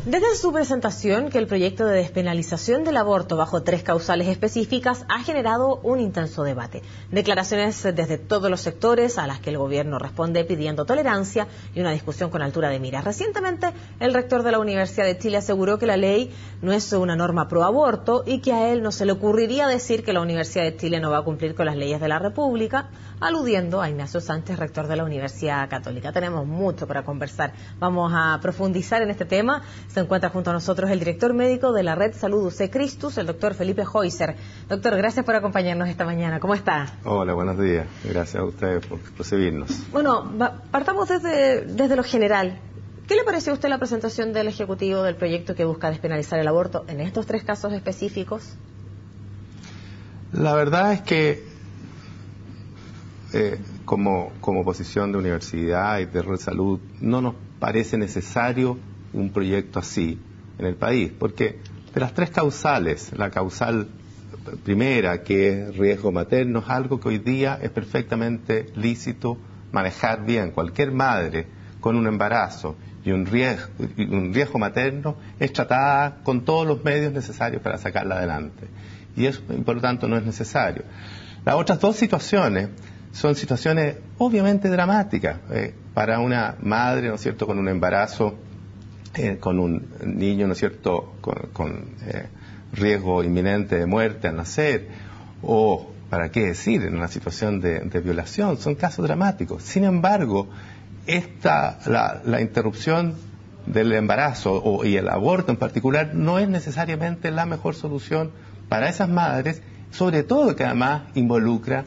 Desde su presentación, que el proyecto de despenalización del aborto bajo 3 causales específicas ha generado un intenso debate. Declaraciones desde todos los sectores a las que el gobierno responde pidiendo tolerancia y una discusión con altura de miras. Recientemente, el rector de la Universidad de Chile aseguró que la ley no es una norma pro aborto y que a él no se le ocurriría decir que la Universidad de Chile no va a cumplir con las leyes de la República, aludiendo a Ignacio Sánchez, rector de la Universidad Católica. Tenemos mucho para conversar. Vamos a profundizar en este tema. Se encuentra junto a nosotros el director médico de la Red Salud UC Christus, el doctor Felipe Heuser. Doctor, gracias por acompañarnos esta mañana. ¿Cómo está? Hola, buenos días. Gracias a ustedes por recibirnos. Bueno, partamos desde lo general. ¿Qué le pareció a usted la presentación del Ejecutivo del proyecto que busca despenalizar el aborto en estos 3 casos específicos? La verdad es que como posición de universidad y de Red Salud no nos parece necesario un proyecto así en el país, porque de las 3 causales, la causal primera, que es riesgo materno, es algo que hoy día es perfectamente lícito manejar bien. Cualquier madre con un embarazo y un riesgo materno es tratada con todos los medios necesarios para sacarla adelante, y eso, por lo tanto, no es necesario. Las otras 2 situaciones son situaciones obviamente dramáticas para una madre, ¿no es cierto?, con un embarazo, con un niño, ¿no es cierto?, con riesgo inminente de muerte al nacer, o, para qué decir, en una situación de violación. Son casos dramáticos. Sin embargo, la interrupción del embarazo y el aborto en particular no es necesariamente la mejor solución para esas madres, sobre todo que además involucra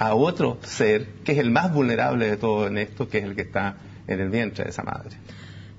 a otro ser que es el más vulnerable de todo en esto, que es el que está en el vientre de esa madre.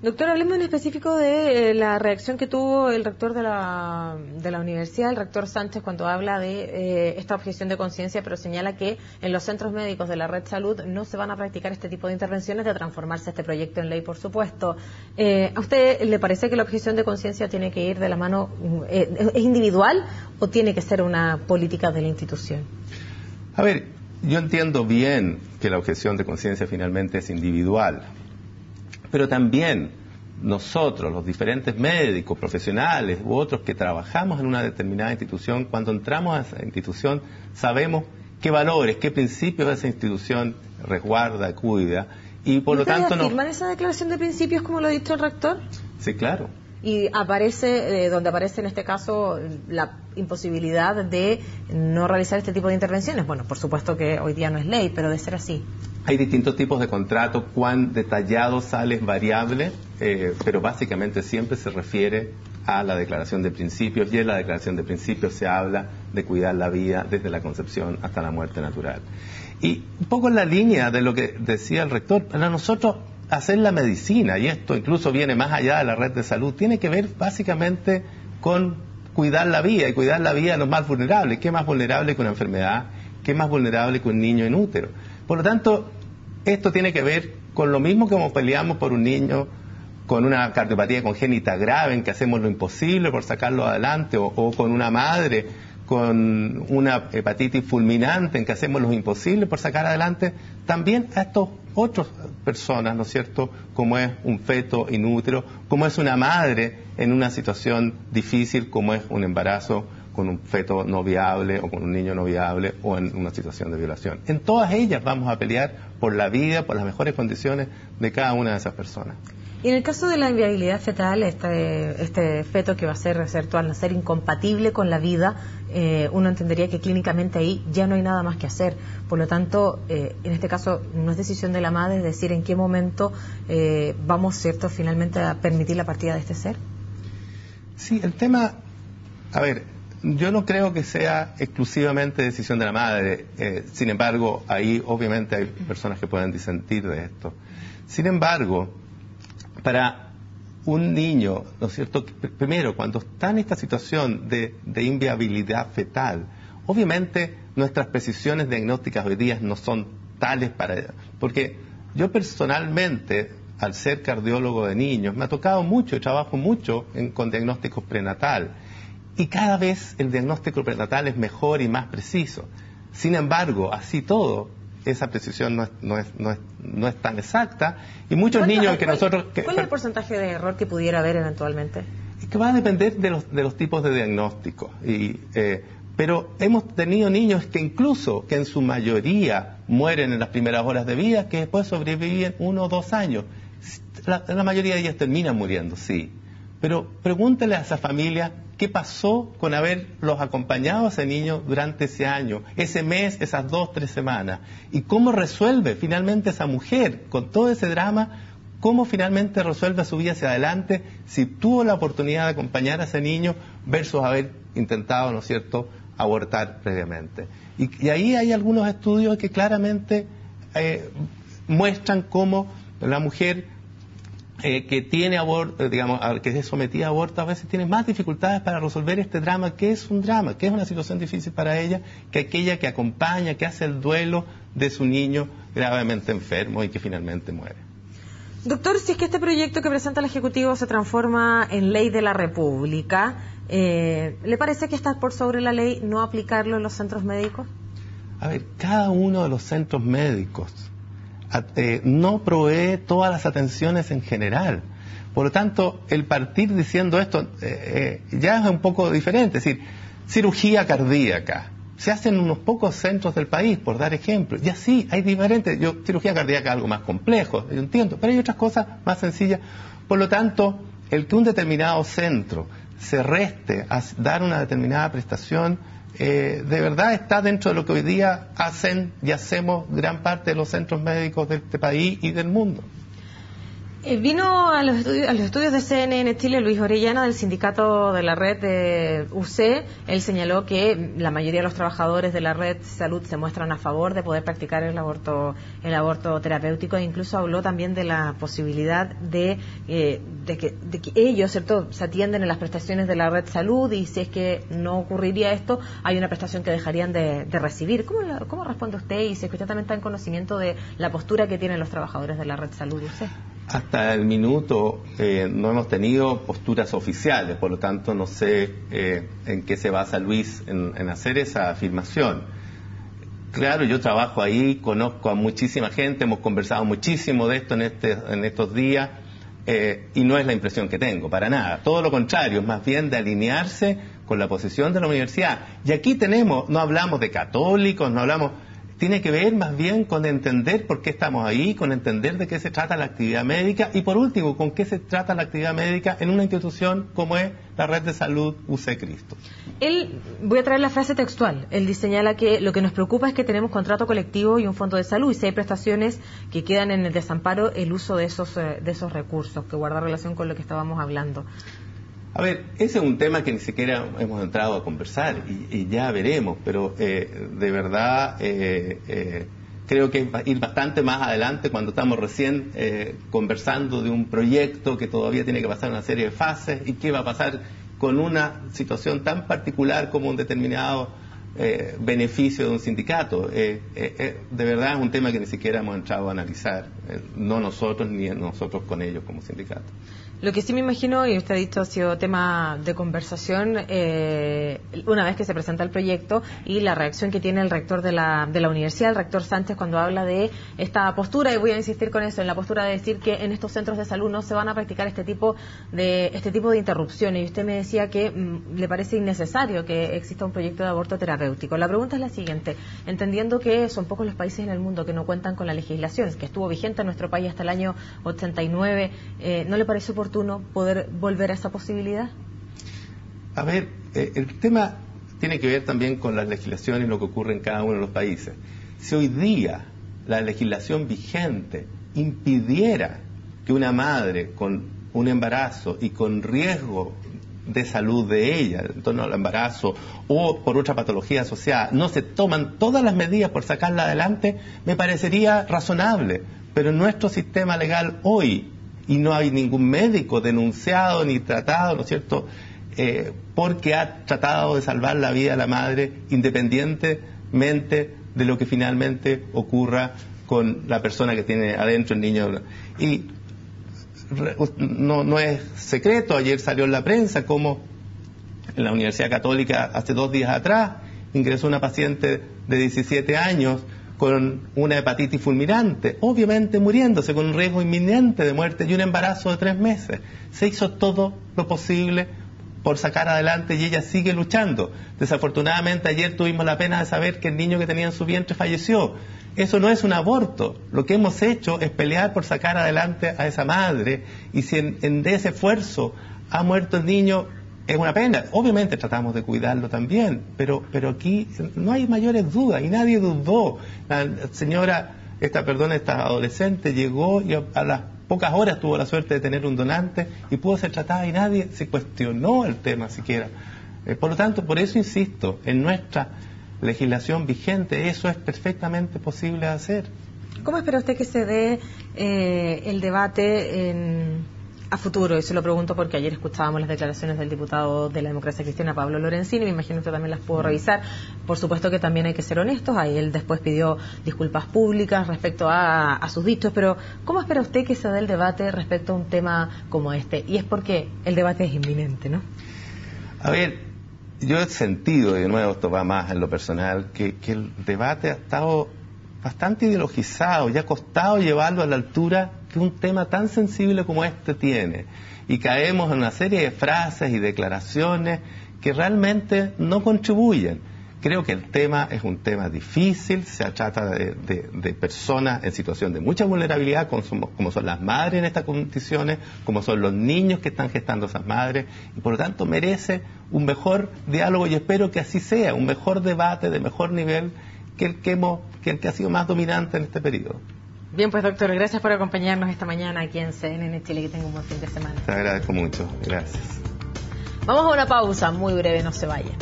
Doctor, hablemos en específico de la reacción que tuvo el rector de la universidad, el rector Sánchez, cuando habla de esta objeción de conciencia, pero señala que en los centros médicos de la Red Salud no se van a practicar este tipo de intervenciones, de transformarse este proyecto en ley, por supuesto. ¿A usted le parece que la objeción de conciencia tiene que ir de la mano, es individual o tiene que ser una política de la institución? A ver, yo entiendo bien que la objeción de conciencia finalmente es individual, pero también nosotros, los diferentes médicos, profesionales u otros que trabajamos en una determinada institución, cuando entramos a esa institución sabemos qué valores, qué principios esa institución resguarda, cuida, y por lo tanto no... ¿Afirman esa declaración de principios como lo ha dicho el rector? Sí, claro. Y aparece, donde aparece en este caso la imposibilidad de no realizar este tipo de intervenciones. Bueno, por supuesto que hoy día no es ley, pero de ser así. Hay distintos tipos de contratos, cuán detallado sale es variable, pero básicamente siempre se refiere a la declaración de principios, y en la declaración de principios se habla de cuidar la vida desde la concepción hasta la muerte natural. Y un poco en la línea de lo que decía el rector, para nosotros hacer la medicina, y esto incluso viene más allá de la red de salud, tiene que ver básicamente con cuidar la vida, y cuidar la vida de los más vulnerables. ¿Qué más vulnerable que una enfermedad? ¿Qué más vulnerable que un niño en útero? Por lo tanto, esto tiene que ver con lo mismo que como peleamos por un niño con una cardiopatía congénita grave, en que hacemos lo imposible por sacarlo adelante, o con una madre con una hepatitis fulminante, en que hacemos lo imposible por sacar adelante, también a estos otras personas, ¿no es cierto?, como es un feto in útero, como es una madre en una situación difícil, como es un embarazo con un feto no viable o con un niño no viable, o en una situación de violación. En todas ellas vamos a pelear por la vida, por las mejores condiciones de cada una de esas personas. Y en el caso de la inviabilidad fetal, este feto que va a ser, ¿cierto?, al nacer incompatible con la vida, uno entendería que clínicamente ahí ya no hay nada más que hacer. Por lo tanto, en este caso no es decisión de la madre decir en qué momento vamos, ¿cierto?, finalmente a permitir la partida de este ser. Sí, el tema, a ver, yo no creo que sea exclusivamente decisión de la madre. Sin embargo, ahí obviamente hay personas que pueden disentir de esto. Sin embargo, para un niño, ¿no es cierto?, primero, cuando está en esta situación de inviabilidad fetal, obviamente nuestras precisiones diagnósticas hoy día no son tales porque yo personalmente, al ser cardiólogo de niños, me ha tocado mucho y trabajo mucho con diagnósticos prenatal, y cada vez el diagnóstico prenatal es mejor y más preciso. Sin embargo, así todo, esa precisión no es tan exacta, y muchos niños que nosotros... ¿Cuál es el porcentaje de error que pudiera haber eventualmente? Es que va a depender de los tipos de diagnóstico, pero hemos tenido niños que incluso, que en su mayoría mueren en las primeras horas de vida, que después sobreviven 1 o 2 años. La mayoría de ellas terminan muriendo, sí. Pero pregúntele a esa familia qué pasó con haberlos acompañado a ese niño durante ese año, ese mes, esas 2 o 3 semanas. Y cómo resuelve finalmente esa mujer con todo ese drama, cómo finalmente resuelve su vida hacia adelante si tuvo la oportunidad de acompañar a ese niño versus haber intentado, ¿no es cierto?, abortar previamente. Y ahí hay algunos estudios que claramente muestran cómo la mujer que tiene aborto, digamos, que es sometida a aborto, a veces tiene más dificultades para resolver este drama, que es un drama, que es una situación difícil para ella, que aquella que acompaña, que hace el duelo de su niño gravemente enfermo y que finalmente muere. Doctor, si es que este proyecto que presenta el Ejecutivo se transforma en ley de la República, ¿le parece que está por sobre la ley no aplicarlo en los centros médicos? A ver, cada uno de los centros médicos no provee todas las atenciones en general. Por lo tanto, el partir diciendo esto ya es un poco diferente. Es decir, cirugía cardíaca se hace en unos pocos centros del país, por dar ejemplos. Y así hay diferentes. Cirugía cardíaca es algo más complejo, yo entiendo, pero hay otras cosas más sencillas. Por lo tanto, el que un determinado centro se reste a dar una determinada prestación, de verdad está dentro de lo que hoy día hacen y hacemos gran parte de los centros médicos de este país y del mundo. Vino a los estudios de CNN Chile Luis Orellana, del sindicato de la red de UC. Él señaló que la mayoría de los trabajadores de la red salud se muestran a favor de poder practicar el aborto terapéutico, e incluso habló también de la posibilidad de que ellos, ¿cierto?, se atienden en las prestaciones de la red salud, y si es que no ocurriría esto, hay una prestación que dejarían de recibir. ¿Cómo responde usted, y si es que usted también está en conocimiento de la postura que tienen los trabajadores de la red salud UC? Hasta el minuto no hemos tenido posturas oficiales, por lo tanto no sé en qué se basa Luis en hacer esa afirmación. Claro, yo trabajo ahí, conozco a muchísima gente, hemos conversado muchísimo de esto en estos días, y no es la impresión que tengo, para nada. Todo lo contrario, es más bien de alinearse con la posición de la universidad. Y aquí no hablamos de católicos, tiene que ver más bien con entender por qué estamos ahí, con entender de qué se trata la actividad médica, y por último, con qué se trata la actividad médica en una institución como es la Red de Salud UC Cristo. Voy a traer la frase textual. Él señala que lo que nos preocupa es que tenemos contrato colectivo y un fondo de salud, y si hay prestaciones que quedan en el desamparo, el uso de esos recursos, que guarda relación con lo que estábamos hablando. A ver, ese es un tema que ni siquiera hemos entrado a conversar, y ya veremos, pero de verdad creo que es ir bastante más adelante cuando estamos recién conversando de un proyecto que todavía tiene que pasar una serie de fases, y qué va a pasar con una situación tan particular como un determinado beneficio de un sindicato. De verdad es un tema que ni siquiera hemos entrado a analizar, no nosotros ni nosotros con ellos como sindicato. Lo que sí me imagino, y usted ha dicho, ha sido tema de conversación una vez que se presenta el proyecto, y la reacción que tiene el rector de la universidad, el rector Sánchez, cuando habla de esta postura, y voy a insistir con eso, en la postura de decir que en estos centros de salud no se van a practicar este tipo de interrupciones. Y usted me decía que le parece innecesario que exista un proyecto de aborto terapéutico. La pregunta es la siguiente: entendiendo que son pocos los países en el mundo que no cuentan con la legislación que estuvo vigente en nuestro país hasta el año 89, ¿no le parece oportuno poder volver a esa posibilidad? A ver, el tema tiene que ver también con la legislación y lo que ocurre en cada uno de los países. Si hoy día la legislación vigente impidiera que una madre con un embarazo y con riesgo de salud de ella en torno al embarazo o por otra patología asociada, no se toman todas las medidas por sacarla adelante, me parecería razonable. Pero en nuestro sistema legal hoy, y no hay ningún médico denunciado ni tratado, ¿no es cierto?, porque ha tratado de salvar la vida de la madre, independientemente de lo que finalmente ocurra con la persona que tiene adentro el niño. Y no es secreto, ayer salió en la prensa como en la Universidad Católica hace 2 días atrás ingresó una paciente de 17 años con una hepatitis fulminante, obviamente muriéndose con un riesgo inminente de muerte y un embarazo de 3 meses. Se hizo todo lo posible por sacar adelante y ella sigue luchando. Desafortunadamente ayer tuvimos la pena de saber que el niño que tenía en su vientre falleció. Eso no es un aborto. Lo que hemos hecho es pelear por sacar adelante a esa madre, y si en ese esfuerzo ha muerto el niño, es una pena. Obviamente tratamos de cuidarlo también, pero aquí no hay mayores dudas y nadie dudó. La señora, esta adolescente llegó y a las pocas horas tuvo la suerte de tener un donante y pudo ser tratada y nadie se cuestionó el tema siquiera. Por lo tanto, por eso insisto, en nuestra legislación vigente eso es perfectamente posible de hacer. ¿Cómo espera usted que se dé el debate a futuro? Y se lo pregunto porque ayer escuchábamos las declaraciones del diputado de la Democracia Cristiana, Pablo Lorenzini, me imagino que usted también las pudo revisar. Por supuesto que también hay que ser honestos, ahí él después pidió disculpas públicas respecto a sus dichos, pero ¿cómo espera usted que se dé el debate respecto a un tema como este? Y es porque el debate es inminente, ¿no? A ver, yo he sentido, y de nuevo esto va más en lo personal, que el debate ha estado bastante ideologizado y ha costado llevarlo a la altura que un tema tan sensible como este tiene, y caemos en una serie de frases y declaraciones que realmente no contribuyen. Creo que el tema es un tema difícil, se trata de personas en situación de mucha vulnerabilidad, como son las madres en estas condiciones, como son los niños que están gestando esas madres, y por lo tanto merece un mejor diálogo, y espero que así sea, un mejor debate de mejor nivel que el que ha sido más dominante en este periodo. Bien, pues doctor, gracias por acompañarnos esta mañana aquí en CNN Chile, que tenga un buen fin de semana. Te agradezco mucho, gracias. Vamos a una pausa muy breve, no se vayan.